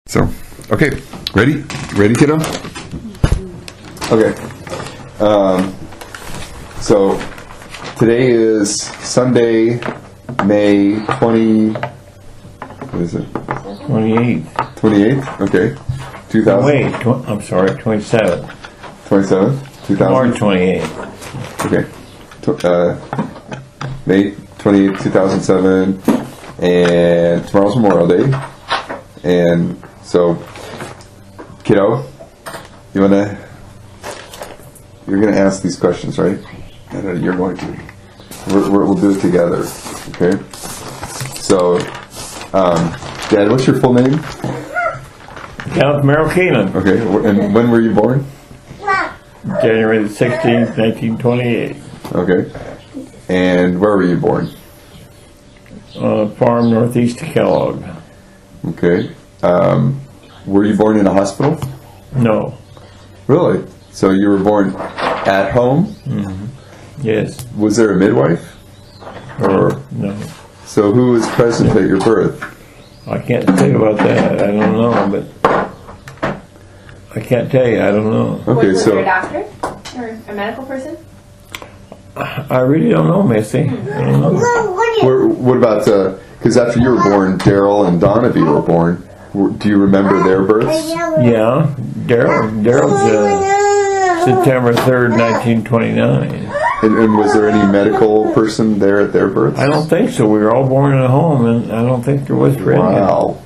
So, okay, ready? Ready, kiddo? Okay. So, today is Sunday, May 20... What is it? 28th. 28th? Okay. 2000. Wait, I'm sorry, 27th. 27th? 2000? March 28th. Okay. May 28th, 2007. And tomorrow's Memorial Day. And so, kiddo, you're gonna ask these questions, right? And you're going to. We'll do it together, okay? So, Dad, what's your full name? Count Merrill Keenan. Okay, and when were you born? January the 16th, 1928. Okay, and where were you born? Farm northeast of Kellogg. Okay, were you born in a hospital? No. Really? So you were born at home? Mm-hmm. Yes. Was there a midwife? Or no. So who was present at your birth? I can't tell you about that. I don't know, but I can't tell you. I don't know. Okay, Was so there a doctor or a medical person? I really don't know, Missy. I don't know. what about because after you were born, Daryl and Donaby were born. Do you remember their births? Yeah, Daryl's September 3rd, 1929. And was there any medical person there at their births? I don't think so. We were all born in a home, and I don't think there was for any. Wow.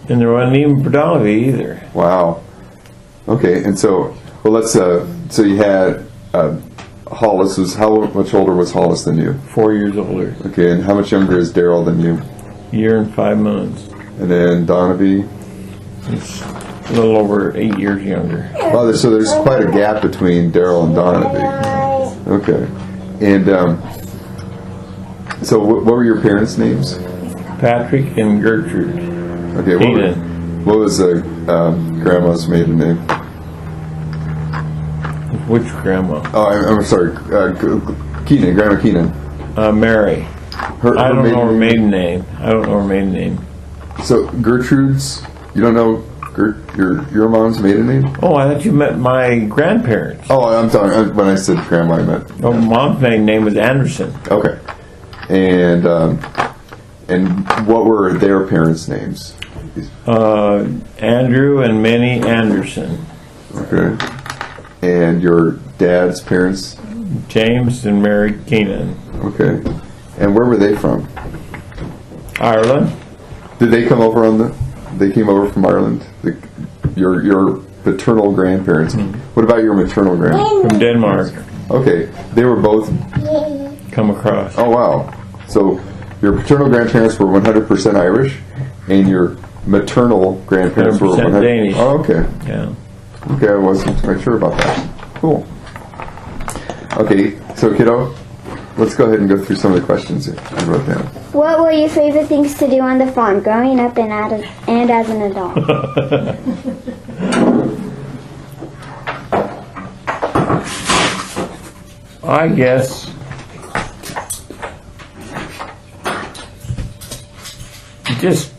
And there wasn't even for Donaby either. Wow. Okay, and so let's so you had Hollis was how much older was Hollis than you? 4 years older. Okay, and how much younger is Daryl than you? Year and 5 months. And then Donaby? He's a little over 8 years younger. Wow, so there's quite a gap between Daryl and Donaby. Okay, and so what were your parents' names? Patrick and Gertrude. Okay, what was grandma's maiden name? Which grandma? Oh, I'm sorry, Keenan, Grandma Keenan. Mary. Her I don't know her maiden name. I don't know her maiden name. So Gertrude's, you don't know your mom's maiden name? Oh, I thought you meant my grandparents. Oh, I'm sorry. When I said grandma, I meant. Oh, mom's maiden name was Anderson. Okay, and what were their parents' names? Andrew and Minnie Anderson. Okay, and your dad's parents? James and Mary Keenan. Okay, and where were they from? Ireland. Did they come over They came over from Ireland. Your paternal grandparents. What about your maternal grandparents? From Denmark. Okay, they were both. Come across. Oh wow! So your paternal grandparents were 100% Irish, and your maternal grandparents were 100% Danish. Oh, okay. Yeah. Okay, I wasn't quite sure about that. Cool. Okay, so kiddo, let's go ahead and go through some of the questions I wrote down. What were your favorite things to do on the farm, growing up and as an adult? I guess just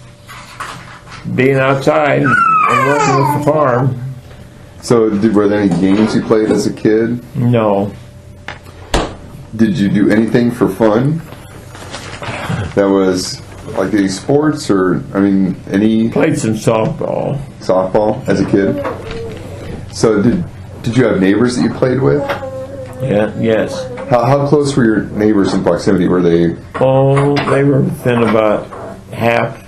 being outside and working with the farm. So, were there any games you played as a kid? No. Did you do anything for fun? That was like any sports or, any Played some softball. softball as a kid? So, did you have neighbors that you played with? Yeah. Yes. How close were your neighbors in proximity? Were they? Oh, they were within about half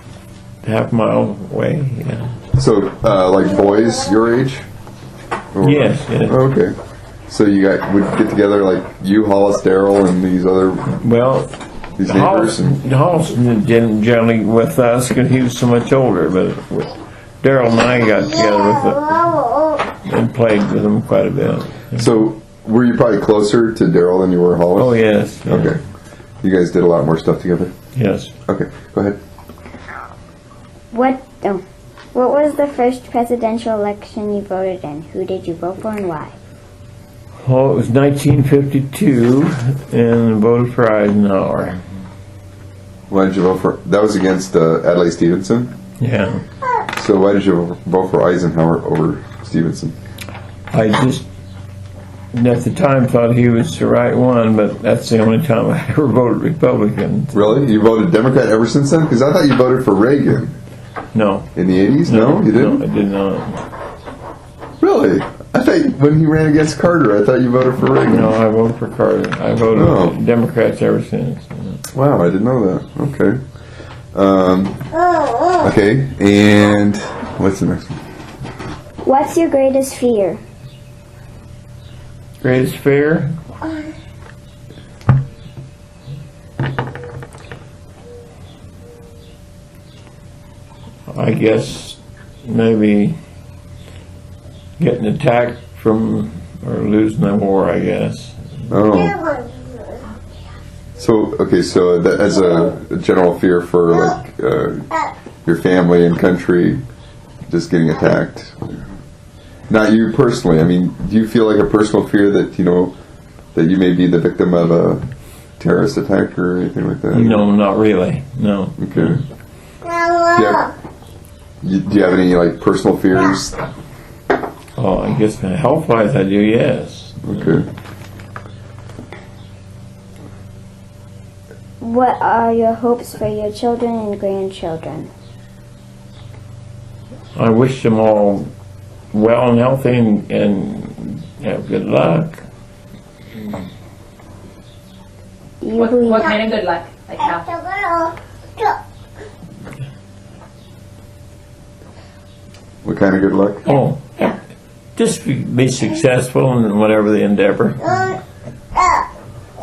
mile away. Yeah. So, like boys your age? Or- Yes. Yes. Okay. So you would get together like you, Hollis, Daryl, and these neighbors. Hollis didn't generally with us because he was so much older. But Daryl and I got together with them and played with them quite a bit. So were you probably closer to Daryl than you were Hollis? Oh yes. Yeah. Okay. You guys did a lot more stuff together. Yes. Okay. Go ahead. What was the first presidential election you voted in? Who did you vote for and why? Oh, it was 1952, and voted for Eisenhower. Why did you vote for? That was against Adlai Stevenson. Yeah. So why did you vote for Eisenhower over Stevenson? I just, at the time, thought he was the right one, but that's the only time I ever voted Republican. Really? You voted Democrat ever since then? Because I thought you voted for Reagan No. in the 80s. No, you didn't. No, I did not. Really? I thought when he ran against Carter, I thought you voted for Reagan. No, I voted for Carter. I voted Oh. Democrats ever since. Wow, I didn't know that. Okay. Okay, and what's the next one? What's your greatest fear? Greatest fear? I guess maybe getting attacked from or losing the war, I guess. Oh. So, okay, so that as a general fear for like your family and country just getting attacked. Not you personally. I mean, do you feel like a personal fear that, you know, that you may be the victim of a terrorist attack or anything like that? No, not really. No. Okay. Do you have any like personal fears? Oh, I guess health-wise I do, yes. Okay. What are your hopes for your children and grandchildren? I wish them all well and healthy and have good luck. Do you What believe kind of good luck? Like how? What kind of good luck? Oh, Yeah. just be successful in whatever the endeavor.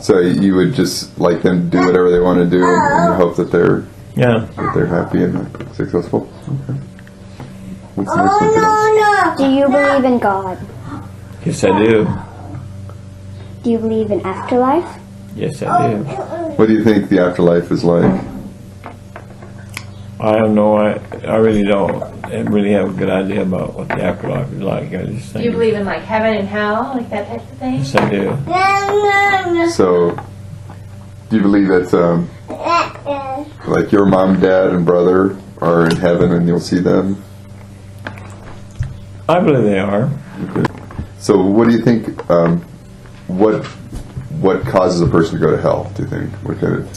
So you would just like them to do whatever they want to do and you hope that they're Yeah. happy and successful? Okay. What's the next one? Do you believe in God? Yes, I do. Do you believe in afterlife? Yes, I do. What do you think the afterlife is like? I don't know. I really don't really have a good idea about what the afterlife is like. I just Do think. you believe in like heaven and hell, like that type of thing? Yes, I do. So, do you believe that like your mom, dad, and brother are in heaven and you'll see them? I believe they are. So, what do you think? What causes a person to go to hell? Do you think? What kind of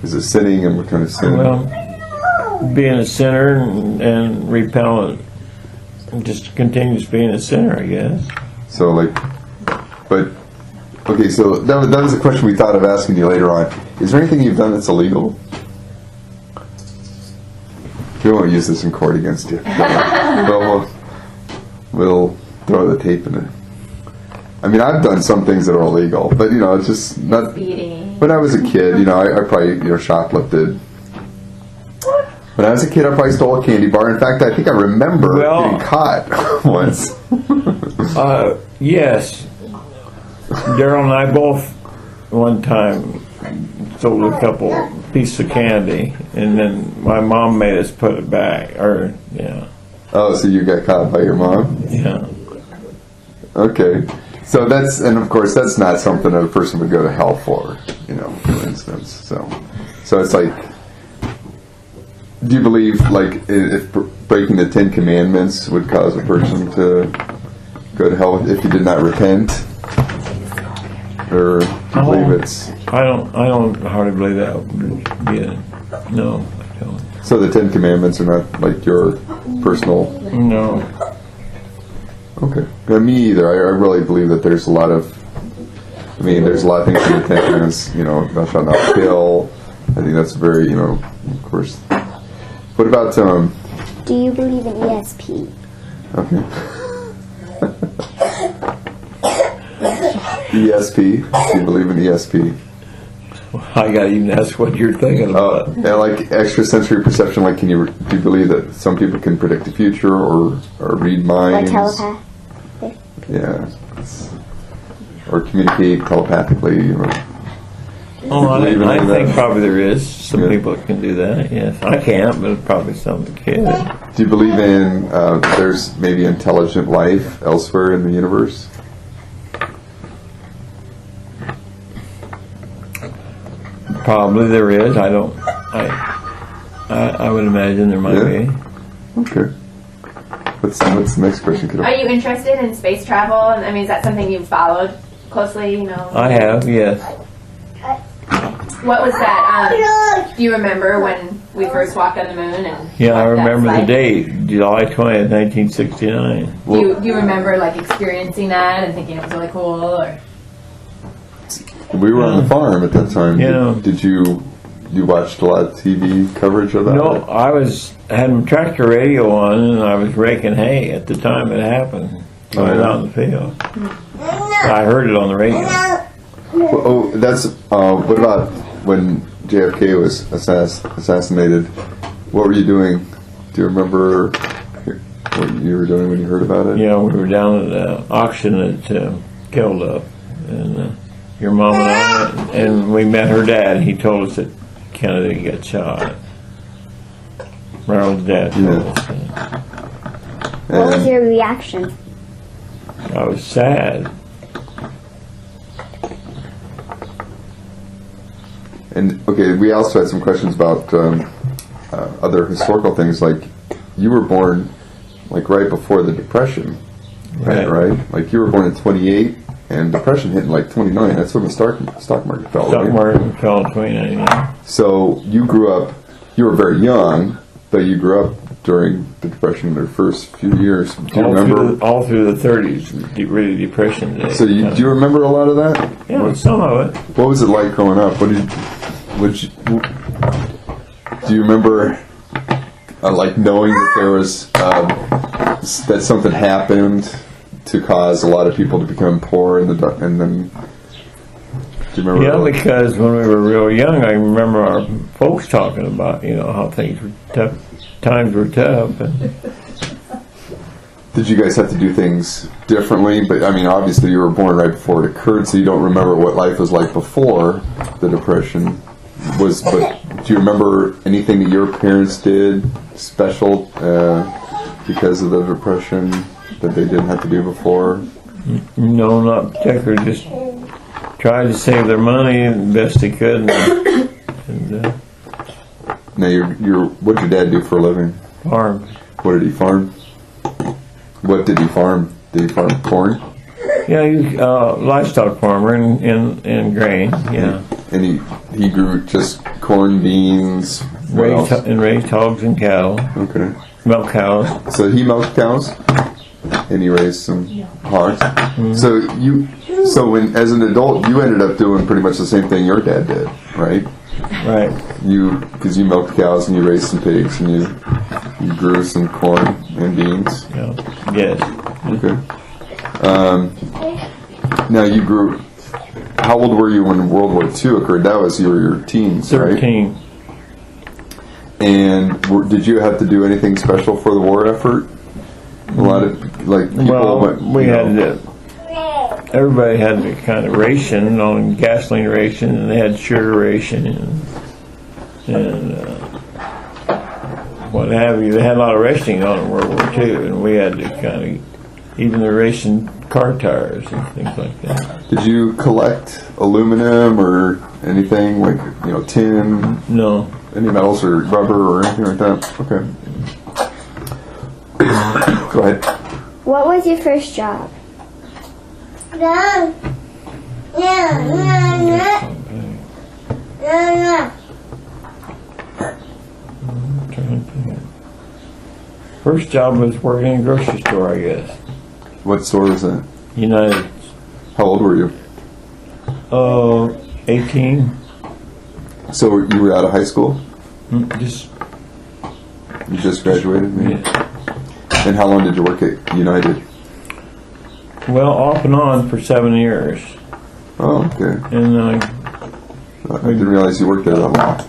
is it sinning, and what kind of sin? Well, being a sinner and repellent, and just continues being a sinner, I guess. So, like, but okay. So that was a question we thought of asking you later on. Is there anything you've done that's illegal? We won't use this in court against you. But we'll throw the tape in it. I mean, I've done some things that are illegal, but you know, it's just not. Speeding. When I was a kid, you know, I probably shoplifted. When I was a kid, I probably stole a candy bar. In fact, I think I remember getting caught once. Yes. Daryl and I both one time stole a couple pieces of candy, and then my mom made us put it back. Or Oh, so you got caught by your mom? yeah. Okay. So and of course, that's not something a person would go to hell for, you know, for instance. So it's like, do you believe, like, if breaking the 10 Commandments would cause a person to go to hell if he did not repent? Or do you believe it's... I don't hardly believe that would be it. No, I don't. So the 10 Commandments are not, like, your personal... No. Okay. Me either. I really believe that there's a lot of... I mean, there's a lot of things in the 10 Commandments, you know, thou shalt not kill. I think that's very, you know, of course... What about, Do you believe in ESP? Okay. ESP. Do you believe in ESP? I gotta even ask what you're thinking about. And like extrasensory perception, like do you believe that some people can predict the future or read minds? Or telepath? Yeah. Or communicate telepathically, you know. Oh, I believe in any of think that? probably there is some Yeah. people that can do that. Yes, I can't, but probably some can. Do you believe in there's maybe intelligent life elsewhere in the universe? Probably there is. I don't. I would imagine there might Yeah. be. Okay. What's the next question, kiddo? Are you interested in space travel? And I mean, is that something you've followed closely? You know. I have, yes. What was that? Do you remember when we first walked on the moon? And Yeah, I what that's remember the like? date, July 20th, 1969. Do you remember like experiencing that and thinking it was really cool? Or We were on the farm at that time. Yeah. Did you watched a lot of TV coverage of that? No, I had my tractor radio on, and I was raking hay at the time it happened. I was out in the field. I heard it on the radio. Oh, that's what about when JFK was assassinated? What were you doing? Do you remember what you were doing when you heard about it? Yeah, we were down at the auction at Kilduff, and your mom and I, and we met her dad. He told us that Kennedy got shot. Marilyn's dad told us that. What was your reaction? I was sad. And okay, we also had some questions about other historical things. Like, you were born like right before the Depression, right? Like, you were born in '28, and Depression hit in like '29. That's when the stock market fell. Stock right? market fell in 29. So you grew up. You were very young, but you grew up during the Depression in the first few years. Do you remember? All through the 30s, really Depression days. So do you remember a lot of that? Yeah, some of it. What was it like growing up? Do you remember, like, knowing that there was that something happened to cause a lot of people to become poor, and then do you remember? Yeah, because when we were real young, I remember our folks talking about how things were tough, times were tough, and Did you guys have to do things differently? But I mean, obviously, you were born right before it occurred, so you don't remember what life was like before the Depression was. But do you remember anything that your parents did special because of the Depression that they didn't have to do before? no, not particularly. Just tried to save their money the best they could, and Now, what did your dad do for a living? farm. What did he farm? What did he farm? Did he farm corn? Yeah, he was livestock farmer and grain. Yeah, And he grew just corn, beans, what else? raised hogs and cattle, Okay. milk cows. So he milked cows, and he raised some hogs. So when as an adult, you ended up doing pretty much the same thing your dad did, right? Right. Because you milked cows and you raised some pigs and you grew some corn and beans. Yeah. Yes. Okay. Now you grew. How old were you when World War II occurred? That was you were your teens, right? 13. And did you have to do anything special for the war effort? A lot of people. Well, we had to. Everybody had to kind of ration on gasoline ration, and they had sugar ration and what have you. They had a lot of rationing on in World War II, and we had to kind of even the ration car tires and things like that. Did you collect aluminum or anything like tin, No. any metals or rubber or anything like that? Okay. Go ahead. What was your first job? First job was working in a grocery store, I guess. What store was that? United. How old were you? 18. So you were out of high school? Just You just graduated, maybe? yeah. And how long did you work at United? Well, off and on for 7 years, Oh, okay. and then I didn't realize you worked there that long.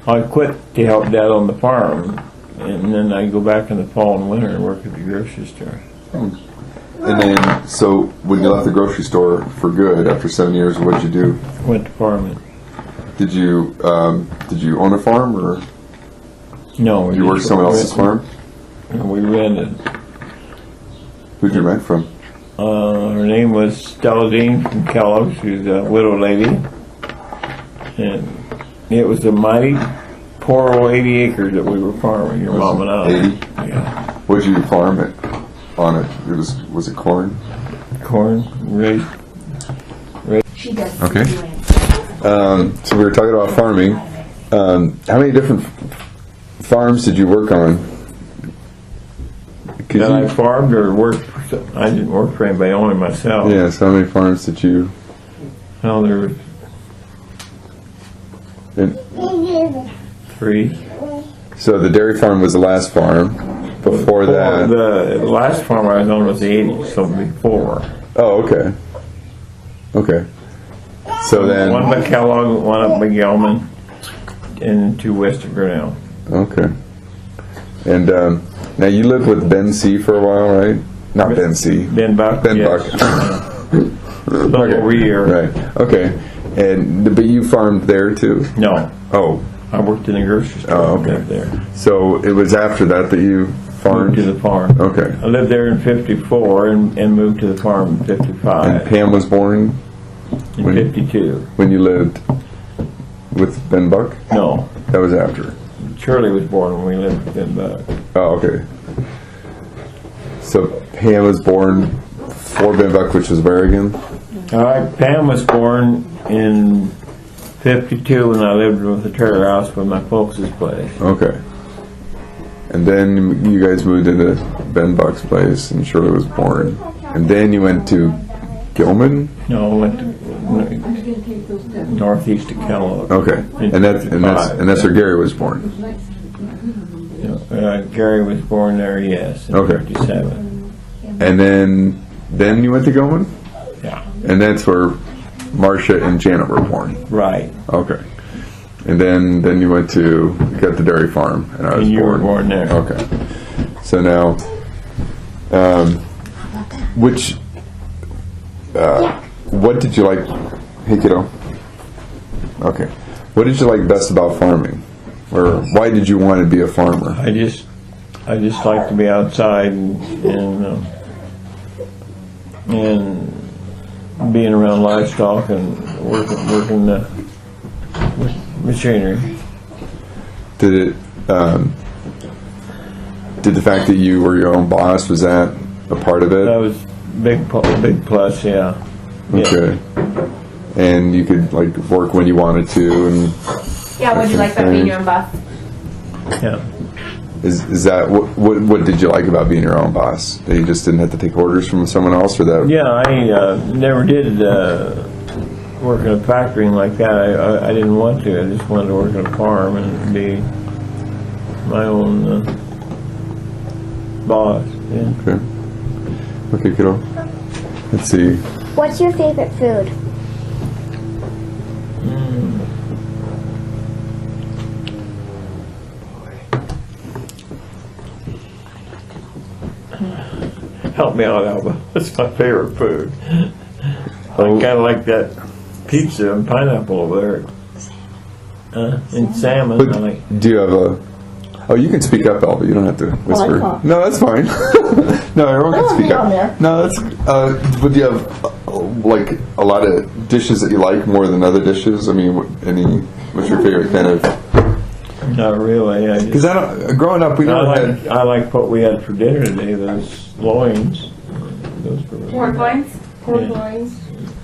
I quit to help Dad on the farm, and then I go back in the fall and winter and work at the grocery store. And then, so when you left the grocery store for good after 7 years, what did you do? Went to farming. Did you own a farm, or No, you worked someone else's farm? We rented. Who'd you rent from? Her name was Stella Dean from Kellogg. She was a widow lady, and it was a mighty poor old 80 acres that we were farming. Your mom and I. 80? Yeah. What'd you farm it? on it? Was it corn? Corn, raised. She does. Okay. So we were talking about farming. How many different farms did you work on? That I farmed or worked? I didn't work for anybody, only myself. Yeah. So how many farms did you? Well, there were And 3. so the dairy farm was the last farm. Before that. The last farm I was on was the 80s, so before. Oh, okay. Okay. So then. One by Kellogg, one up by Gelman, and 2 west of Grinnell. Okay. And now you lived with Ben C for a while, right? Not Ben C. Ben Buck. Ben yes. Buck. Little over a year. Right. Okay. And but you farmed there too? No, Oh. I worked in a grocery store. Oh, okay. I lived there. So it was after that that you farmed? Moved to the farm. Okay. I lived there in 54 and moved to the farm in 55. And Pam was born In when- 52. when you lived with Ben Buck? No, That was after. Shirley was born when we lived with Ben Buck. Oh, okay. So Pam was born before Ben Buck, which was where again? All right, Pam was born in 52 when I lived with the trailer house with my folks' place. Okay. And then you guys moved into Ben Buck's place, and Shirley was born. And then you went to Gilman? No, I went to northeast of Kellogg. Okay. And that's where Gary was born. Gary was born there, yes, in Okay. 57. And then you went to Gilman? Yeah, And that's where Marcia and Janet were born. right. Okay. And then you went to got the dairy farm, and I was And you were born. born there. Okay. So now, what did you like? Hey, kiddo. Okay. What did you like best about farming, or why did you want to be a farmer? I just like to be outside and being around livestock and working with machinery. Did the fact that you were your own boss, was that a part of it? That was big plus, yeah. Okay. And you could like work when you wanted to, and Yeah, what do you like about being your own boss? Yeah. is that what did you like about being your own boss? That you just didn't have to take orders from someone else, or that? Yeah, I never did work in a factory like that. I didn't want to. I just wanted to work on a farm and be my own boss. Yeah. Okay. Okay, kiddo. Let's see. What's your favorite food? Help me out, Alba. That's my favorite food. I kind of like that pizza and pineapple over there. And salmon. I like. Do you have a? Oh, you can speak up, Alba. You don't have to whisper. talk. No, that's fine. No, everyone can speak be on up. there. No, that's. But do you have like a lot of dishes that you like more than other dishes? I mean, what's your favorite kind of? Not really. Because growing up, we never had. I like what we had for dinner today. Those loins. Those were Pork loins? Pork Yeah. loins.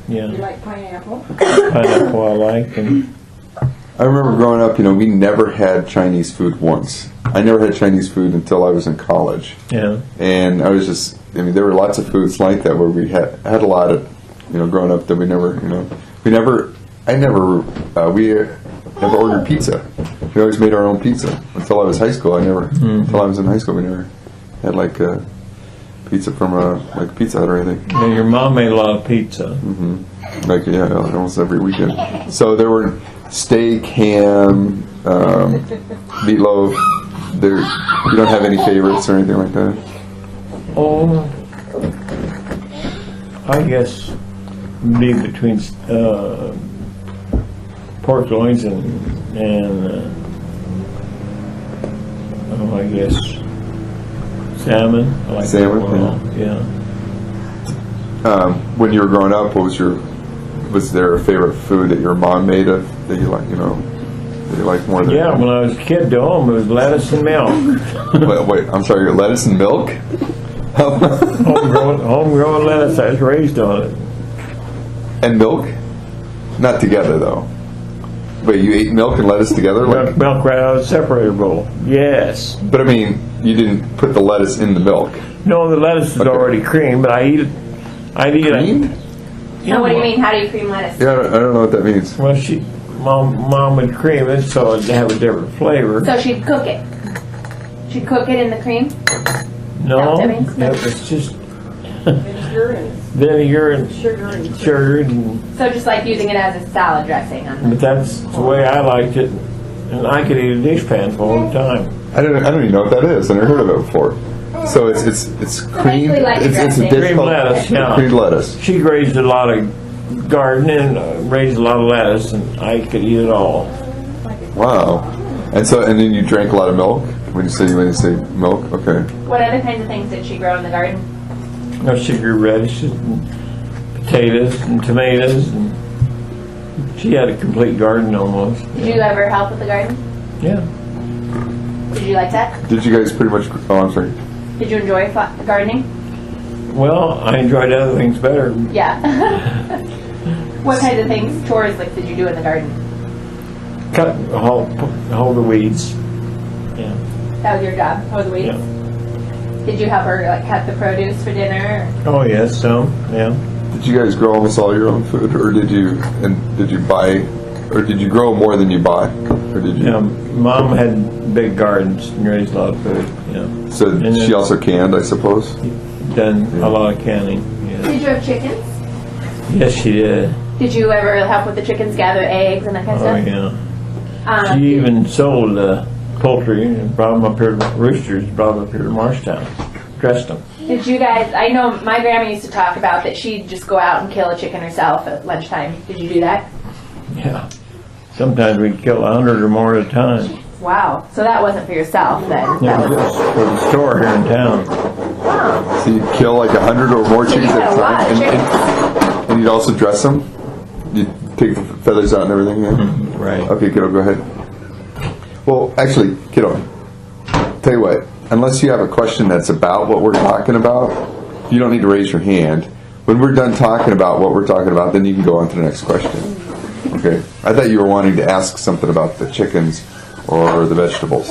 You yeah. like pineapple? Pineapple I like and. I remember growing up, we never had Chinese food once. I never had Chinese food until I was in college. Yeah. And I was just, there were lots of foods like that where we had a lot of, growing up that we never ordered pizza. We always made our own pizza. Until I was high school, until I was in high school, we never had like pizza from like Pizza Hut or anything. Yeah, your mom made a lot of pizza. Like, almost every weekend. So there were steak, ham, meatloaf. You don't have any favorites or anything like that? Oh, I guess be between pork loins and I guess salmon. I like Salmon, that one. Yeah. When you were growing up, was there a favorite food that your mom made that you like, that you like more than? Yeah, when I was a kid, to home it was lettuce and milk. Wait, I'm sorry, lettuce and milk? Homegrown lettuce. I was raised on it. And milk? Not together though. Wait, you ate milk and lettuce together? Like, Milk right out of the separator bowl. Yes. but I mean, you didn't put the lettuce in the milk. No, the lettuce is Okay. already creamed, but I eat it. I'd eat Creamed? it. So what do you mean? How do you cream lettuce? Yeah, I don't know what that means. Well, mom would cream it so it'd have a different flavor. So she'd cook it. She'd cook it in the cream. No, that means? it was just Vinegar and vinegar and sugar and sugar, and, So just like using it as a salad dressing on but that's the way I liked it. And I could eat a dish pan full all the time. I don't even know what that is. I never heard of it before. So it's creamed. basically like It's a dressing. dish Creamed called lettuce, yeah. creamed lettuce. She raised a lot of garden and raised a lot of lettuce, and I could eat it all. Wow. And then you drank a lot of milk when you say milk. Okay. What other kinds of things did she grow in the garden? No, she grew radishes and potatoes and tomatoes, and she had a complete garden almost. Did you ever help with the garden? Yeah. Did you like that? Did you guys pretty much? Oh, I'm sorry. Did you enjoy gardening? Well, I enjoyed other things better. Yeah. What kinds of things, chores, like did you do in the garden? Cut, hold the weeds. Yeah. That was your job, hoe the weeds. Yeah. Did you help her like cut the produce for dinner? Oh yes, some. Yeah. Did you guys grow almost all your own food, or did you buy, or did you grow more than you bought, or did you? Yeah. Mom had big gardens and raised a lot of food. Yeah. So And she then- also canned, I suppose. Done a lot of canning. Yeah. Did you have chickens? Yes, she did. Did you ever help with the chickens gather eggs and that kind of Oh stuff? yeah. She even sold poultry and brought them up here. Roosters brought them up here to Marshtown. Dressed them. Did you guys, I know my grandma used to talk about that she'd just go out and kill a chicken herself at lunchtime. Did you do that? Yeah. Sometimes we'd kill 100 or more at a time. Wow. So that wasn't for yourself then? Yeah, That was, just for the store here in town. wow. So you'd kill like 100 or more chickens you at had a a lot time, of chickens. and you'd also dress them. You'd take the feathers out and everything. Yeah? Right. Okay, kiddo, go ahead. Well, actually, kiddo, tell you what. Unless you have a question that's about what we're talking about, you don't need to raise your hand. When we're done talking about what we're talking about, then you can go on to the next question. Okay. I thought you were wanting to ask something about the chickens or the vegetables.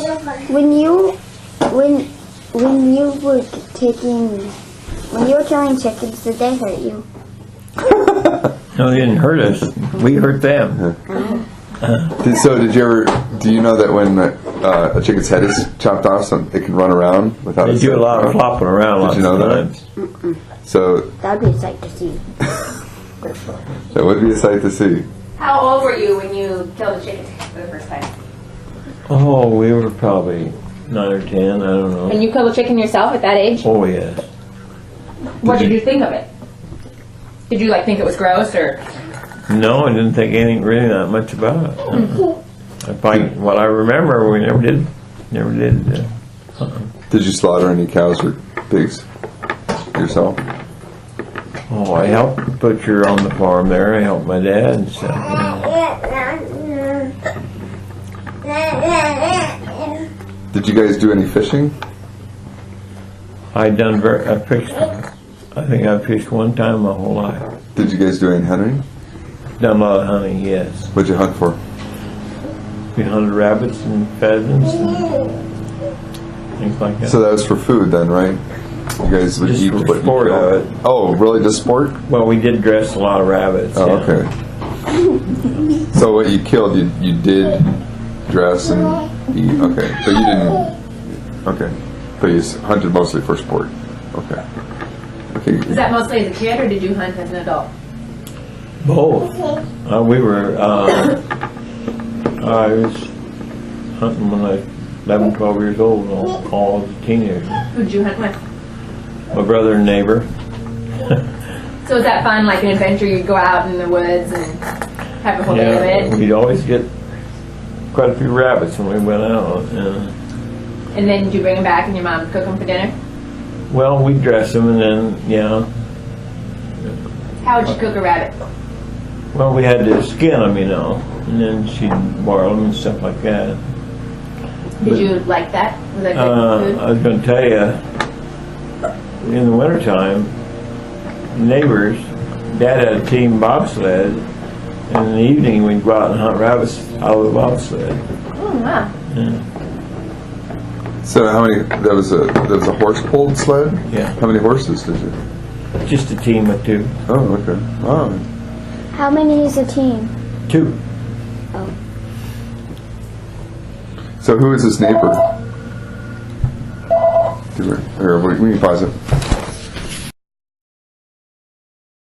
When you were killing chickens, did they hurt you? No, they didn't hurt us. We hurt them. Do you know that when a chicken's head is chopped off, so it can run around without They its do a head? lot of flopping around lots you know of that? times. So That would be a sight to see. that would be a sight to see. How old were you when you killed a chicken for the first time? Oh, we were probably 9 or 10. I don't know. And you killed a chicken yourself at that age? Oh yes. What did you think of it? Did you like think it was gross or? No, I didn't think anything really that much about it. I find what I remember, we never did. Did you slaughter any cows or pigs yourself? Oh, I helped butcher on the farm there. I helped my dad and stuff. Yeah. Did you guys do any fishing? I think I fished one time my whole life. Did you guys do any hunting? Done a lot of hunting, yes. What'd you hunt for? We hunted rabbits and pheasants and things like that. So that was for food then, right? You guys would Just eat for what you sport killed. of it. Oh, really? Just sport? Well, we did dress a lot of rabbits. Oh, yeah. okay. So what you killed, you did dress and eat. Okay, so you didn't. Okay, but you hunted mostly for sport. Okay. Okay. Was that mostly as a kid or did you hunt as an adult? Both. We were, I was hunting when I was 11, 12 years old, all as a teenager. Who did you hunt with? My brother and neighbor. So was that fun, like an adventure? You'd go out in the woods and have a whole day of Yeah, it? we'd always get quite a few rabbits when we went out. And then did you bring them back and your mom would cook them for dinner? Well, we'd dress them and then, How would you cook a rabbit? well, we had to skin them, and then she'd boil them and stuff like that. Did you like that? Was that good food? I was going to tell you, in the wintertime, neighbors, Dad had a team bobsled, and in the evening we'd go out and hunt rabbits out of the bobsled. Oh, wow. So how many? That was a horse-pulled sled. Yeah. How many horses did you? Just a team of two. Oh, okay. Wow. How many is a team? 2. So who is this neighbor? Or we can pause it.